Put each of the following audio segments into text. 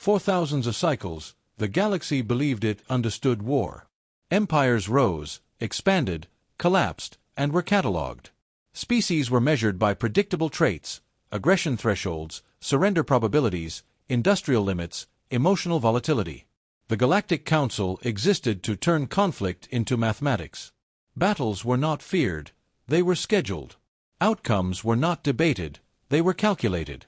For thousands of cycles, the galaxy believed it understood war. Empires rose, expanded, collapsed, and were catalogued. Species were measured by predictable traits, aggression thresholds, surrender probabilities, industrial limits, emotional volatility. The Galactic Council existed to turn conflict into mathematics. Battles were not feared, they were scheduled. Outcomes were not debated, they were calculated.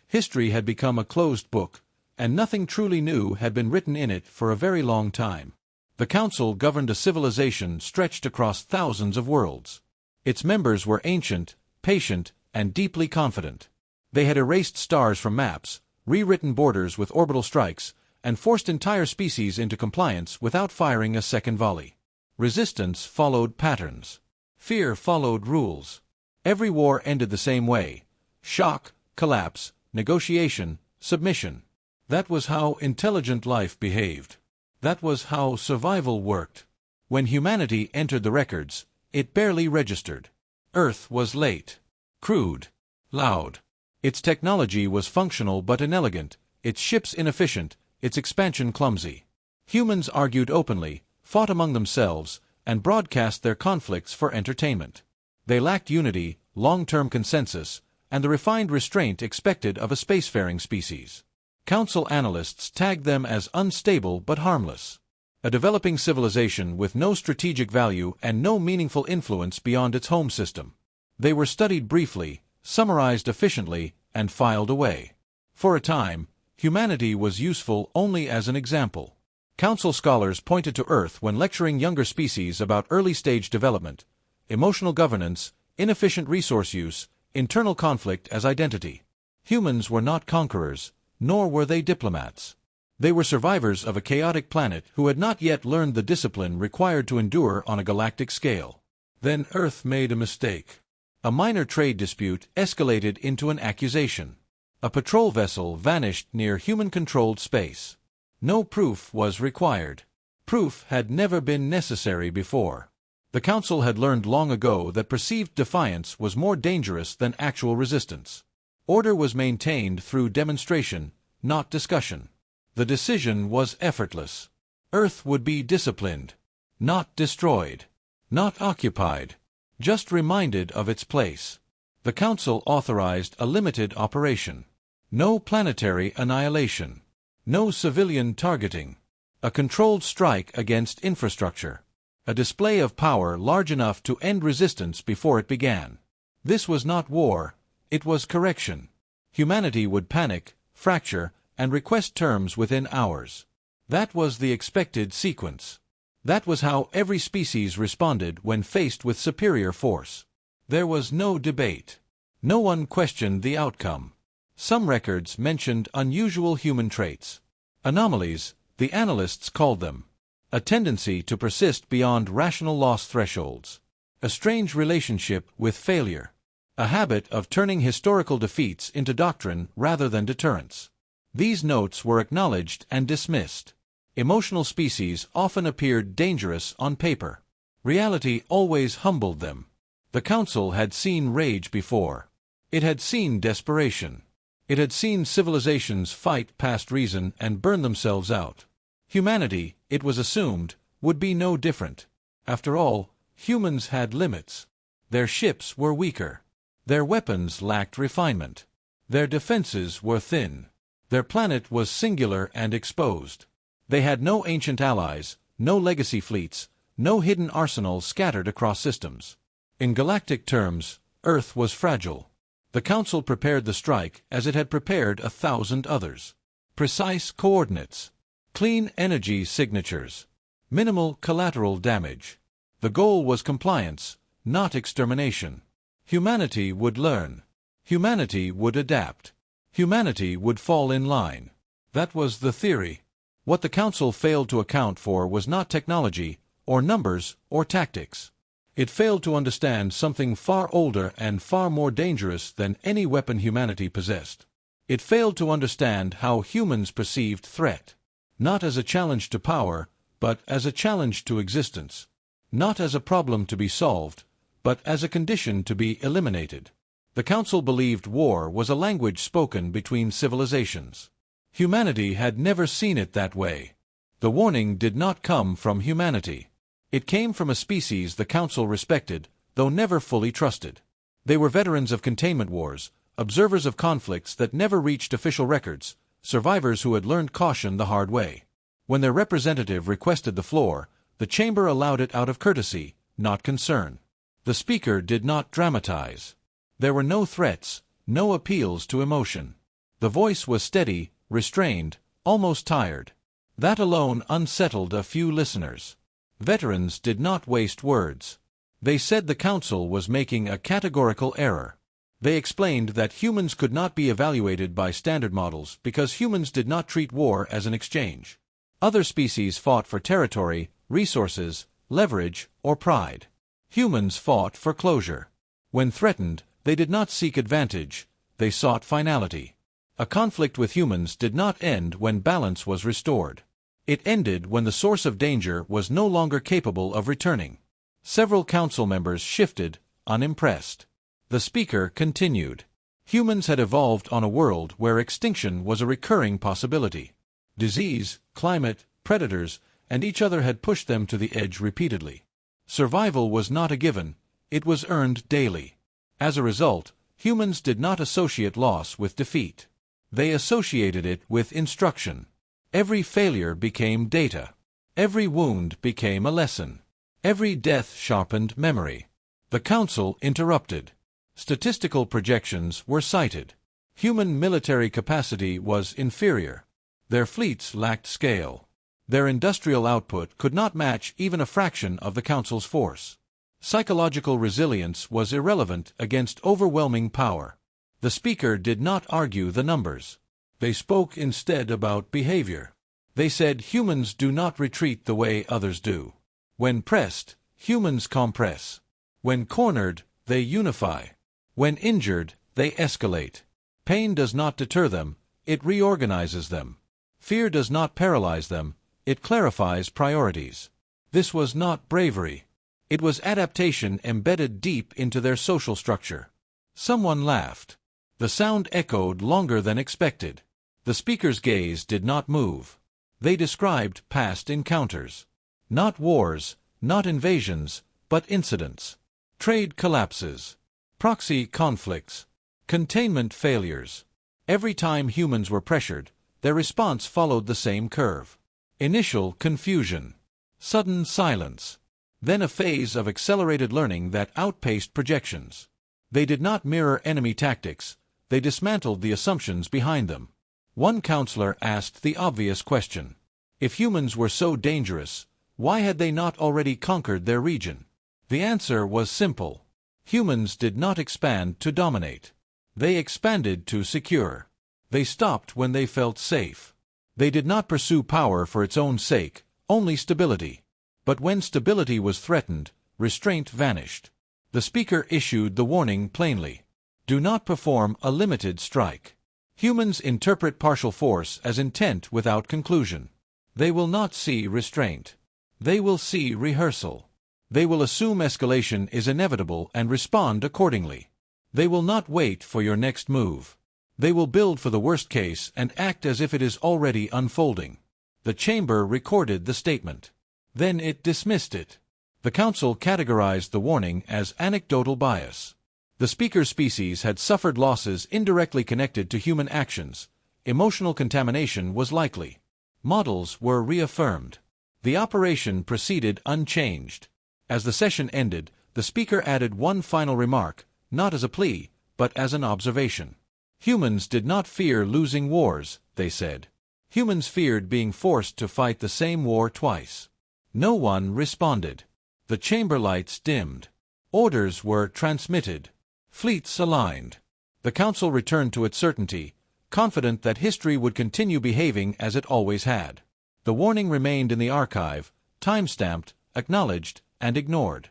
History had become a closed book, and nothing truly new had been written in it for a very long time. The Council governed a civilization stretched across thousands of worlds. Its members were ancient, patient, and deeply confident. They had erased stars from maps, rewritten borders with orbital strikes, and forced entire species into compliance without firing a second volley. Resistance followed patterns. Fear followed rules. Every war ended the same way: shock, collapse, negotiation, submission. That was how intelligent life behaved. That was how survival worked. When humanity entered the records, it barely registered. Earth was late, crude, loud. Its technology was functional but inelegant, its ships inefficient, its expansion clumsy. Humans argued openly, fought among themselves, and broadcast their conflicts for entertainment. They lacked unity, long-term consensus, and the refined restraint expected of a spacefaring species. Council analysts tagged them as unstable but harmless. A developing civilization with no strategic value and no meaningful influence beyond its home system. They were studied briefly, summarized efficiently, and filed away. For a time, humanity was useful only as an example. Council scholars pointed to Earth when lecturing younger species about early-stage development, emotional governance, inefficient resource use, internal conflict as identity. Humans were not conquerors, nor were they diplomats. They were survivors of a chaotic planet who had not yet learned the discipline required to endure on a galactic scale. Then Earth made a mistake. A minor trade dispute escalated into an accusation. A patrol vessel vanished near human-controlled space. No proof was required. Proof had never been necessary before. The Council had learned long ago that perceived defiance was more dangerous than actual resistance. Order was maintained through demonstration, not discussion. The decision was effortless. Earth would be disciplined, not destroyed, not occupied, just reminded of its place. The Council authorized a limited operation. No planetary annihilation. No civilian targeting. A controlled strike against infrastructure. A display of power large enough to end resistance before it began. This was not war, it was correction. Humanity would panic, fracture, and request terms within hours. That was the expected sequence. That was how every species responded when faced with superior force. There was no debate. No one questioned the outcome. Some records mentioned unusual human traits. Anomalies, the analysts called them. A tendency to persist beyond rational loss thresholds. A strange relationship with failure. A habit of turning historical defeats into doctrine rather than deterrence. These notes were acknowledged and dismissed. Emotional species often appeared dangerous on paper. Reality always humbled them. The Council had seen rage before. It had seen desperation. It had seen civilizations fight past reason and burn themselves out. Humanity, it was assumed, would be no different. After all, humans had limits. Their ships were weaker. Their weapons lacked refinement. Their defenses were thin. Their planet was singular and exposed. They had no ancient allies, no legacy fleets, no hidden arsenals scattered across systems. In galactic terms, Earth was fragile. The Council prepared the strike as it had prepared 1,000 others. Precise coordinates. Clean energy signatures. Minimal collateral damage. The goal was compliance, not extermination. Humanity would learn. Humanity would adapt. Humanity would fall in line. That was the theory. What the Council failed to account for was not technology, or numbers, or tactics. It failed to understand something far older and far more dangerous than any weapon humanity possessed. It failed to understand how humans perceived threat. Not as a challenge to power, but as a challenge to existence. Not as a problem to be solved, but as a condition to be eliminated. The Council believed war was a language spoken between civilizations. Humanity had never seen it that way. The warning did not come from humanity. It came from a species the Council respected, though never fully trusted. They were veterans of containment wars, observers of conflicts that never reached official records, survivors who had learned caution the hard way. When their representative requested the floor, the chamber allowed it out of courtesy, not concern. The speaker did not dramatize. There were no threats, no appeals to emotion. The voice was steady, restrained, almost tired. That alone unsettled a few listeners. Veterans did not waste words. They said the Council was making a categorical error. They explained that humans could not be evaluated by standard models because humans did not treat war as an exchange. Other species fought for territory, resources, leverage, or pride. Humans fought for closure. When threatened, they did not seek advantage, they sought finality. A conflict with humans did not end when balance was restored. It ended when the source of danger was no longer capable of returning. Several council members shifted, unimpressed. The speaker continued. Humans had evolved on a world where extinction was a recurring possibility. Disease, climate, predators, and each other had pushed them to the edge repeatedly. Survival was not a given, it was earned daily. As a result, humans did not associate loss with defeat. They associated it with instruction. Every failure became data. Every wound became a lesson. Every death sharpened memory. The Council interrupted. Statistical projections were cited. Human military capacity was inferior. Their fleets lacked scale. Their industrial output could not match even a fraction of the Council's force. Psychological resilience was irrelevant against overwhelming power. The speaker did not argue the numbers. They spoke instead about behavior. They said humans do not retreat the way others do. When pressed, humans compress. When cornered, they unify. When injured, they escalate. Pain does not deter them, it reorganizes them. Fear does not paralyze them, it clarifies priorities. This was not bravery. It was adaptation embedded deep into their social structure. Someone laughed. The sound echoed longer than expected. The speaker's gaze did not move. They described past encounters. Not wars, not invasions, but incidents. Trade collapses. Proxy conflicts. Containment failures. Every time humans were pressured, their response followed the same curve. Initial confusion. Sudden silence. Then a phase of accelerated learning that outpaced projections. They did not mirror enemy tactics, they dismantled the assumptions behind them. One counselor asked the obvious question. If humans were so dangerous, why had they not already conquered their region? The answer was simple. Humans did not expand to dominate. They expanded to secure. They stopped when they felt safe. They did not pursue power for its own sake, only stability. But when stability was threatened, restraint vanished. The speaker issued the warning plainly. Do not perform a limited strike. Humans interpret partial force as intent without conclusion. They will not see restraint. They will see rehearsal. They will assume escalation is inevitable and respond accordingly. They will not wait for your next move. They will build for the worst case and act as if it is already unfolding. The chamber recorded the statement. Then it dismissed it. The Council categorized the warning as anecdotal bias. The speaker's species had suffered losses indirectly connected to human actions. Emotional contamination was likely. Models were reaffirmed. The operation proceeded unchanged. As the session ended, the speaker added one final remark, not as a plea, but as an observation. Humans did not fear losing wars, they said. Humans feared being forced to fight the same war twice. No one responded. The chamber lights dimmed. Orders were transmitted. Fleets aligned. The Council returned to its certainty, confident that history would continue behaving as it always had. The warning remained in the archive, time-stamped, acknowledged, and ignored.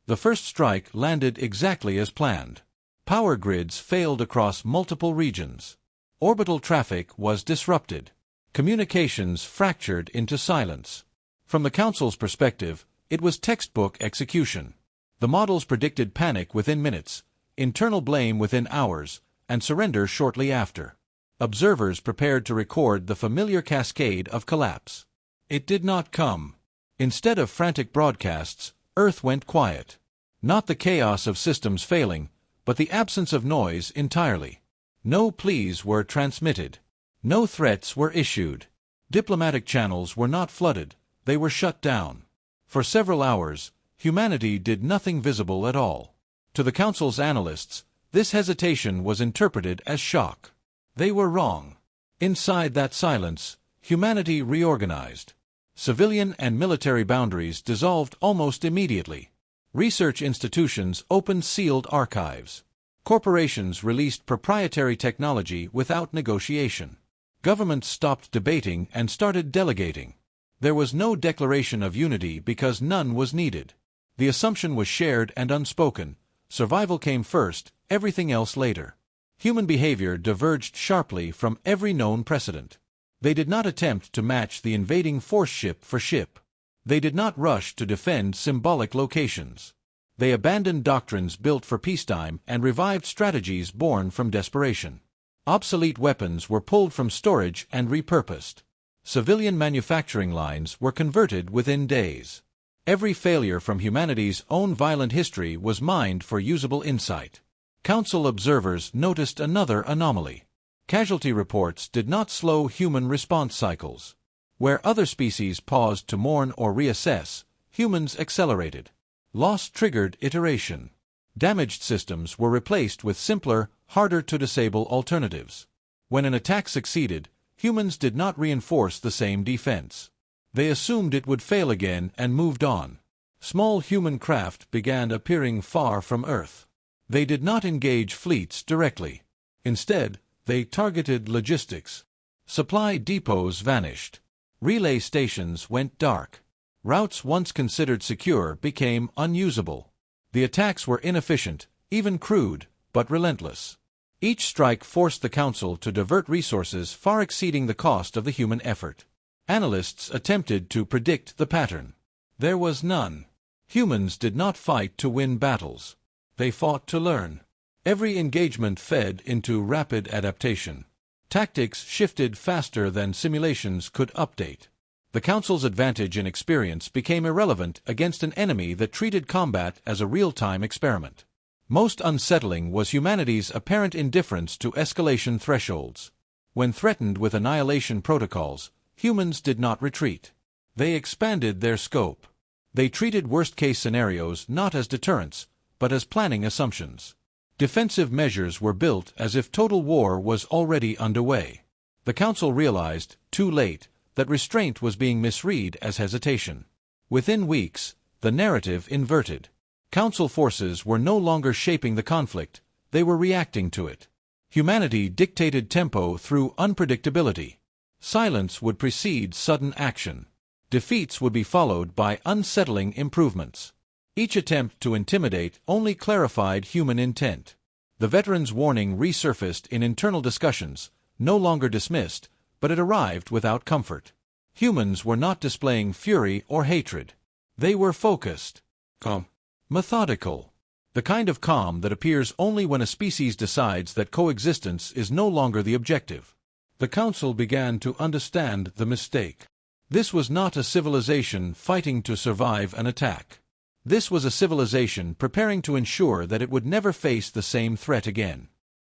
The first strike landed exactly as planned. Power grids failed across multiple regions. Orbital traffic was disrupted. Communications fractured into silence. From the Council's perspective, it was textbook execution. The models predicted panic within minutes, internal blame within hours, and surrender shortly after. Observers prepared to record the familiar cascade of collapse. It did not come. Instead of frantic broadcasts, Earth went quiet. Not the chaos of systems failing, but the absence of noise entirely. No pleas were transmitted. No threats were issued. Diplomatic channels were not flooded, they were shut down. For several hours, humanity did nothing visible at all. To the Council's analysts, this hesitation was interpreted as shock. They were wrong. Inside that silence, humanity reorganized. Civilian and military boundaries dissolved almost immediately. Research institutions opened sealed archives. Corporations released proprietary technology without negotiation. Governments stopped debating and started delegating. There was no declaration of unity because none was needed. The assumption was shared and unspoken. Survival came first, everything else later. Human behavior diverged sharply from every known precedent. They did not attempt to match the invading force ship for ship. They did not rush to defend symbolic locations. They abandoned doctrines built for peacetime and revived strategies born from desperation. Obsolete weapons were pulled from storage and repurposed. Civilian manufacturing lines were converted within days. Every failure from humanity's own violent history was mined for usable insight. Council observers noticed another anomaly. Casualty reports did not slow human response cycles. Where other species paused to mourn or reassess, humans accelerated. Loss triggered iteration. Damaged systems were replaced with simpler, harder-to-disable alternatives. When an attack succeeded, humans did not reinforce the same defense. They assumed it would fail again and moved on. Small human craft began appearing far from Earth. They did not engage fleets directly. Instead, they targeted logistics. Supply depots vanished. Relay stations went dark. Routes once considered secure became unusable. The attacks were inefficient, even crude, but relentless. Each strike forced the Council to divert resources far exceeding the cost of the human effort. Analysts attempted to predict the pattern. There was none. Humans did not fight to win battles. They fought to learn. Every engagement fed into rapid adaptation. Tactics shifted faster than simulations could update. The Council's advantage in experience became irrelevant against an enemy that treated combat as a real-time experiment. Most unsettling was humanity's apparent indifference to escalation thresholds. When threatened with annihilation protocols, humans did not retreat. They expanded their scope. They treated worst-case scenarios not as deterrents, but as planning assumptions. Defensive measures were built as if total war was already underway. The Council realized, too late, that restraint was being misread as hesitation. Within weeks, the narrative inverted. Council forces were no longer shaping the conflict, they were reacting to it. Humanity dictated tempo through unpredictability. Silence would precede sudden action. Defeats would be followed by unsettling improvements. Each attempt to intimidate only clarified human intent. The veterans' warning resurfaced in internal discussions, no longer dismissed, but it arrived without comfort. Humans were not displaying fury or hatred. They were focused. Calm. Methodical. The kind of calm that appears only when a species decides that coexistence is no longer the objective. The Council began to understand the mistake. This was not a civilization fighting to survive an attack. This was a civilization preparing to ensure that it would never face the same threat again.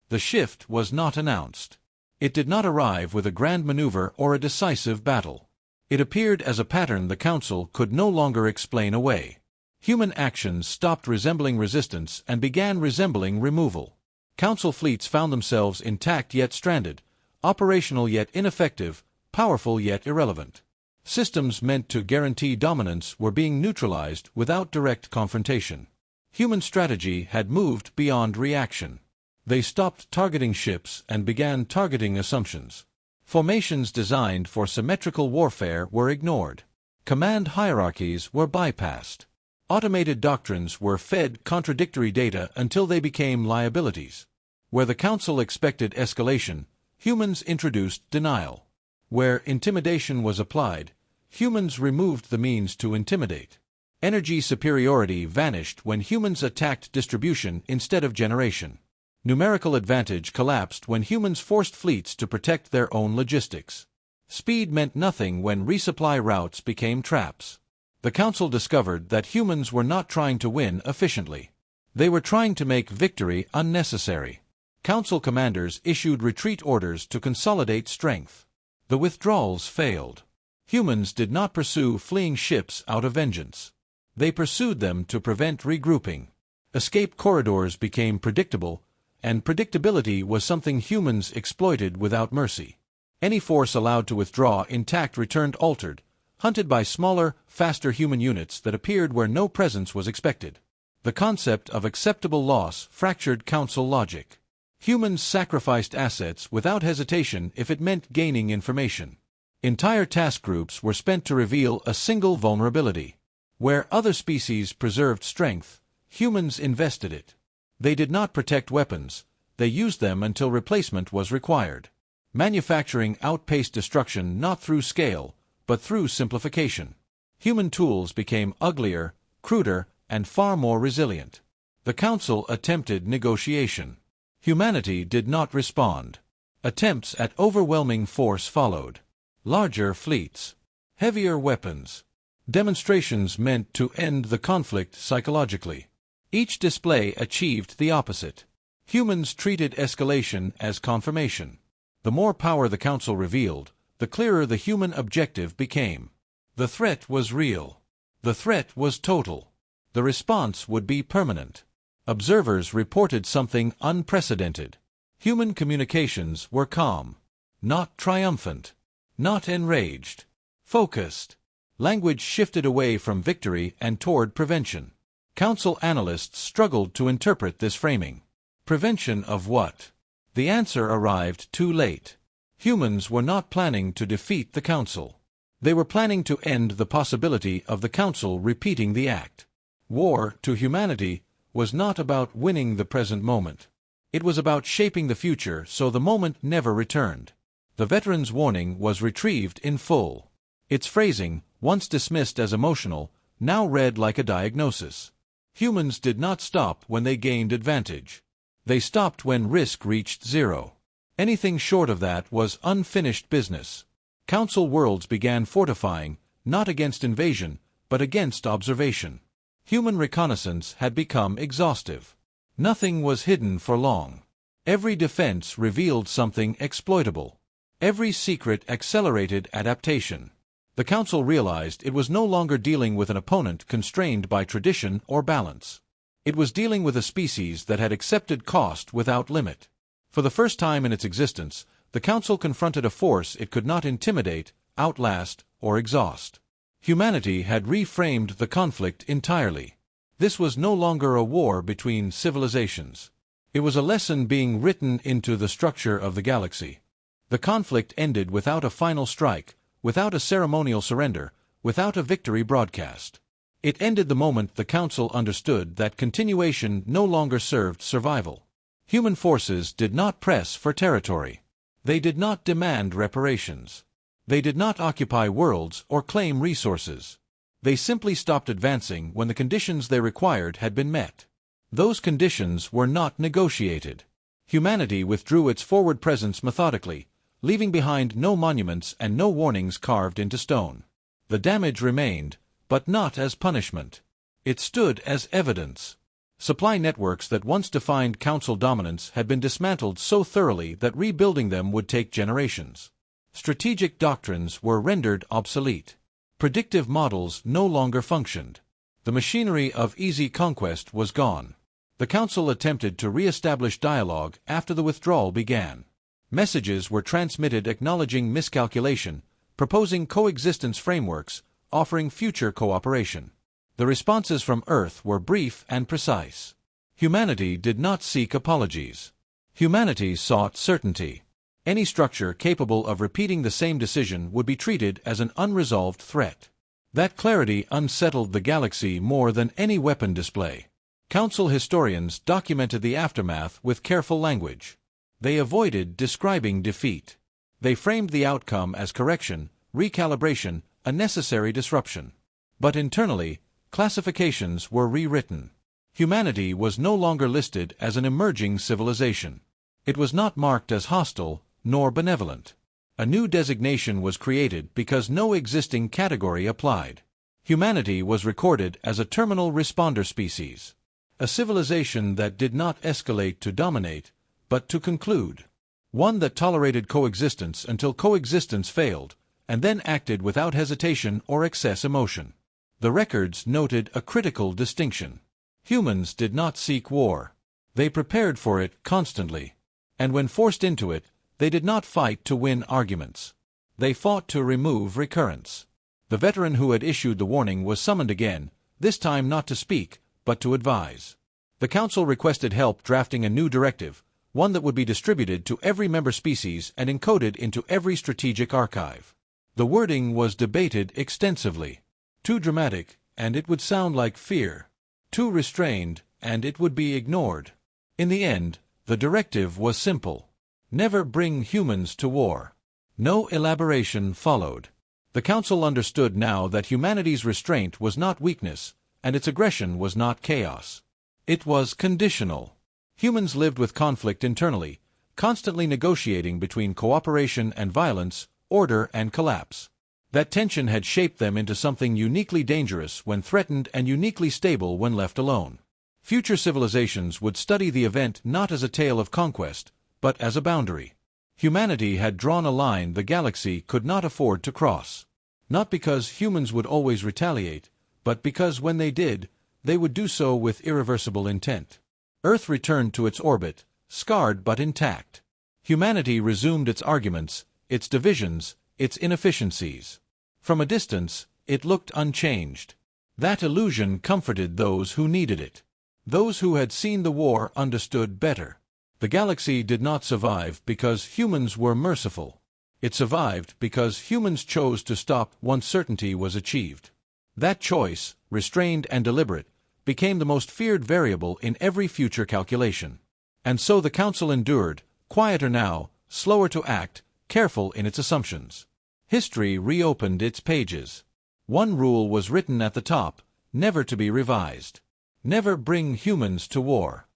The shift was not announced. It did not arrive with a grand maneuver or a decisive battle. It appeared as a pattern the Council could no longer explain away. Human actions stopped resembling resistance and began resembling removal. Council fleets found themselves intact yet stranded, operational yet ineffective, powerful yet irrelevant. Systems meant to guarantee dominance were being neutralized without direct confrontation. Human strategy had moved beyond reaction. They stopped targeting ships and began targeting assumptions. Formations designed for symmetrical warfare were ignored. Command hierarchies were bypassed. Automated doctrines were fed contradictory data until they became liabilities. Where the Council expected escalation, humans introduced denial. Where intimidation was applied, humans removed the means to intimidate. Energy superiority vanished when humans attacked distribution instead of generation. Numerical advantage collapsed when humans forced fleets to protect their own logistics. Speed meant nothing when resupply routes became traps. The Council discovered that humans were not trying to win efficiently. They were trying to make victory unnecessary. Council commanders issued retreat orders to consolidate strength. The withdrawals failed. Humans did not pursue fleeing ships out of vengeance. They pursued them to prevent regrouping. Escape corridors became predictable, and predictability was something humans exploited without mercy. Any force allowed to withdraw intact returned altered, hunted by smaller, faster human units that appeared where no presence was expected. The concept of acceptable loss fractured Council logic. Humans sacrificed assets without hesitation if it meant gaining information. Entire task groups were spent to reveal a single vulnerability. Where other species preserved strength, humans invested it. They did not protect weapons, they used them until replacement was required. Manufacturing outpaced destruction not through scale, but through simplification. Human tools became uglier, cruder, and far more resilient. The Council attempted negotiation. Humanity did not respond. Attempts at overwhelming force followed. Larger fleets. Heavier weapons. Demonstrations meant to end the conflict psychologically. Each display achieved the opposite. Humans treated escalation as confirmation. The more power the Council revealed, the clearer the human objective became. The threat was real. The threat was total. The response would be permanent. Observers reported something unprecedented. Human communications were calm. Not triumphant. Not enraged. Focused. Language shifted away from victory and toward prevention. Council analysts struggled to interpret this framing. Prevention of what? The answer arrived too late. Humans were not planning to defeat the Council. They were planning to end the possibility of the Council repeating the act. War, to humanity, was not about winning the present moment. It was about shaping the future so the moment never returned. The veteran's warning was retrieved in full. Its phrasing, once dismissed as emotional, now read like a diagnosis. Humans did not stop when they gained advantage. They stopped when risk reached zero. Anything short of that was unfinished business. Council worlds began fortifying, not against invasion, but against observation. Human reconnaissance had become exhaustive. Nothing was hidden for long. Every defense revealed something exploitable. Every secret accelerated adaptation. The Council realized it was no longer dealing with an opponent constrained by tradition or balance. It was dealing with a species that had accepted cost without limit. For the first time in its existence, the Council confronted a force it could not intimidate, outlast, or exhaust. Humanity had reframed the conflict entirely. This was no longer a war between civilizations. It was a lesson being written into the structure of the galaxy. The conflict ended without a final strike, without a ceremonial surrender, without a victory broadcast. It ended the moment the Council understood that continuation no longer served survival. Human forces did not press for territory. They did not demand reparations. They did not occupy worlds or claim resources. They simply stopped advancing when the conditions they required had been met. Those conditions were not negotiated. Humanity withdrew its forward presence methodically, leaving behind no monuments and no warnings carved into stone. The damage remained, but not as punishment. It stood as evidence. Supply networks that once defined Council dominance had been dismantled so thoroughly that rebuilding them would take generations. Strategic doctrines were rendered obsolete. Predictive models no longer functioned. The machinery of easy conquest was gone. The Council attempted to re-establish dialogue after the withdrawal began. Messages were transmitted acknowledging miscalculation, proposing coexistence frameworks, offering future cooperation. The responses from Earth were brief and precise. Humanity did not seek apologies. Humanity sought certainty. Any structure capable of repeating the same decision would be treated as an unresolved threat. That clarity unsettled the galaxy more than any weapon display. Council historians documented the aftermath with careful language. They avoided describing defeat. They framed the outcome as correction, recalibration, a necessary disruption. But internally, classifications were rewritten. Humanity was no longer listed as an emerging civilization. It was not marked as hostile, nor benevolent. A new designation was created because no existing category applied. Humanity was recorded as a terminal responder species. A civilization that did not escalate to dominate, but to conclude. One that tolerated coexistence until coexistence failed, and then acted without hesitation or excess emotion. The records noted a critical distinction. Humans did not seek war. They prepared for it constantly. And when forced into it, they did not fight to win arguments. They fought to remove recurrence. The veteran who had issued the warning was summoned again, this time not to speak, but to advise. The Council requested help drafting a new directive, one that would be distributed to every member species and encoded into every strategic archive. The wording was debated extensively. Too dramatic, and it would sound like fear. Too restrained, and it would be ignored. In the end, the directive was simple. Never bring humans to war. No elaboration followed. The Council understood now that humanity's restraint was not weakness, and its aggression was not chaos. It was conditional. Humans lived with conflict internally, constantly negotiating between cooperation and violence, order and collapse. That tension had shaped them into something uniquely dangerous when threatened and uniquely stable when left alone. Future civilizations would study the event not as a tale of conquest, but as a boundary. Humanity had drawn a line the galaxy could not afford to cross. Not because humans would always retaliate, but because when they did, they would do so with irreversible intent. Earth returned to its orbit, scarred but intact. Humanity resumed its arguments, its divisions, its inefficiencies. From a distance, it looked unchanged. That illusion comforted those who needed it. Those who had seen the war understood better. The galaxy did not survive because humans were merciful. It survived because humans chose to stop once certainty was achieved. That choice, restrained and deliberate, became the most feared variable in every future calculation. And so the Council endured, quieter now, slower to act, careful in its assumptions. History reopened its pages. One rule was written at the top, never to be revised. Never bring humans to war.